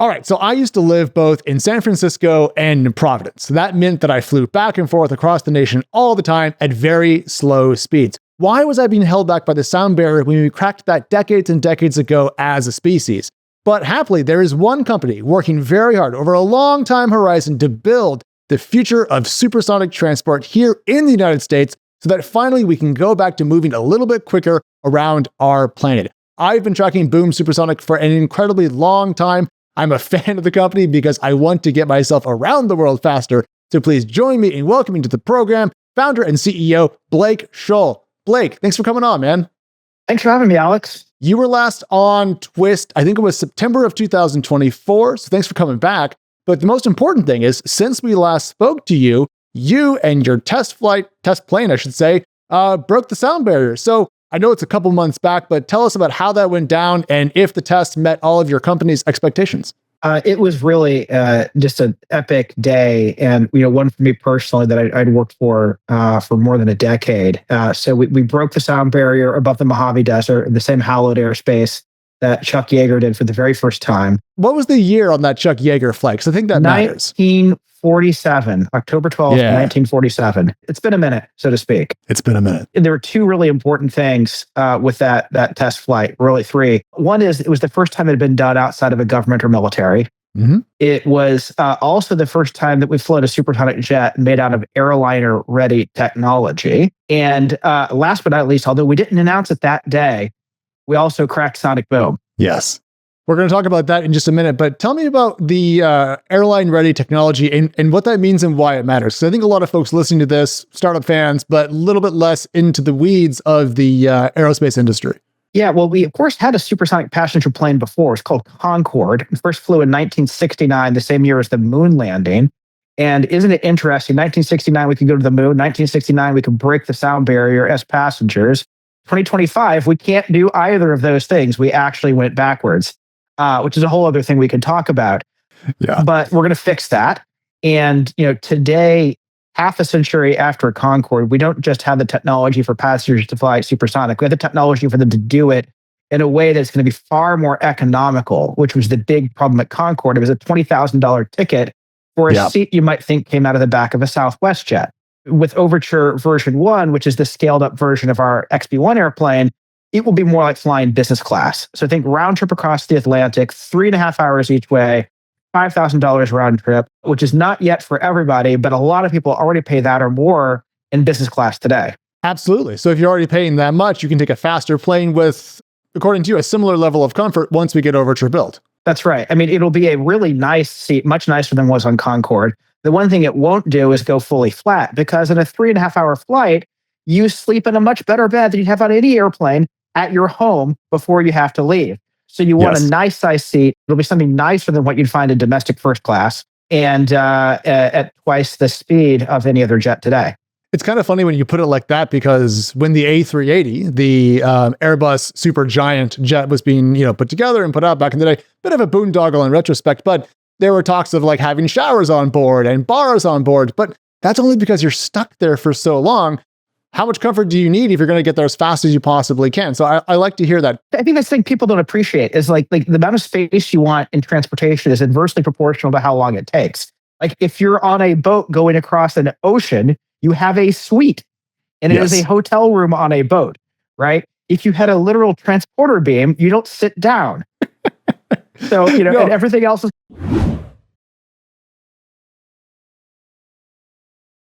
All right, so I used to live both in San Francisco and in Providence. So that meant that I flew back and forth across the nation all the time at very slow speeds. Why was I being held back by the sound barrier when we cracked that decades and decades ago as a species? But happily, there is one company working very hard over a long time horizon to build the future of supersonic transport here in the United States so that finally we can go back to moving a little bit quicker around our planet. I've been tracking Boom Supersonic for an incredibly long time. I'm a fan of the company because I want to get myself around the world faster. So please join me in welcoming to the program, founder and CEO, Blake Scholl. Blake, thanks for coming on, man. Thanks for having me, Alex. You were last on TWiST, I think it was September of 2024. So thanks for coming back. But the most important thing is, since we last spoke to you, you and your test plane, I should say, broke the sound barrier. So I know it's a couple months back, but tell us about how that went down and if the test met all of your company's expectations. It was really just an epic day, and one for me personally that I'd worked for more than a decade. So we broke the sound barrier above the Mojave Desert in the same hallowed airspace that Chuck Yeager did for the very first time. What was the year on that Chuck Yeager flight? Because I think that matters. 1947, October 12th, 1947. It's been a minute, so to speak. It's been a minute. And there were two really important things with that test flight, really three. One is it was the first time it had been done outside of a government or military. Mm-hmm. It was also the first time that we flown a supersonic jet made out of airliner-ready technology. And last but not least, although we didn't announce it that day, we also cracked sonic boom. Yes. We're going to talk about that in just a minute, but tell me about the airline-ready technology and what that means and why it matters. So I think a lot of folks listening to this, startup fans, but a little bit less into the weeds of the aerospace industry. Yeah, well, we, of course, had a supersonic passenger plane before. It's called Concorde. It first flew in 1969, the same year as the moon landing. And isn't it interesting? 1969, we could go to the moon. 1969, we could break the sound barrier as passengers. 2025, we can't do either of those things. We actually went backwards, which is a whole other thing we can talk about. Yeah. But we're going to fix that. And today, half a century after Concorde, we don't just have the technology for passengers to fly supersonic. We have the technology for them to do it in a way that's going to be far more economical, which was the big problem at Concorde. It was a $20,000 ticket for a seat you might think came out of the back of a Southwest jet. With Overture version 1, which is the scaled up version of our XB-1 airplane, it will be more like flying business class. So think round trip across the Atlantic, 3.5 hours each way, $5,000 round trip, which is not yet for everybody, but a lot of people already pay that or more in business class today. Absolutely. So if you're already paying that much, you can take a faster plane with, according to you, a similar level of comfort once we get Overture built. That's right. I mean, it'll be a really nice seat, much nicer than was on Concorde. The one thing it won't do is go fully flat, because in a 3.5 hour flight, you sleep in a much better bed than you'd have on any airplane at your home before you have to leave. So you want a nice size seat. It'll be something nicer than what you'd find in domestic first class, and at twice the speed of any other jet today. It's kind of funny when you put it like that, because when the A380, the Airbus supergiant jet, was being put together and put out back in the day, bit of a boondoggle in retrospect, but there were talks of like having showers on board and bars on board, but that's only because you're stuck there for so long. How much comfort do you need if you're going to get there as fast as you possibly can? So I like to hear that. I think that's the thing people don't appreciate is like the amount of space you want in transportation is inversely proportional to how long it takes. Like if you're on a boat going across an ocean, you have a suite, and it is a hotel room on a boat, right? If you had a literal transporter beam, you don't sit down. So, and everything else is...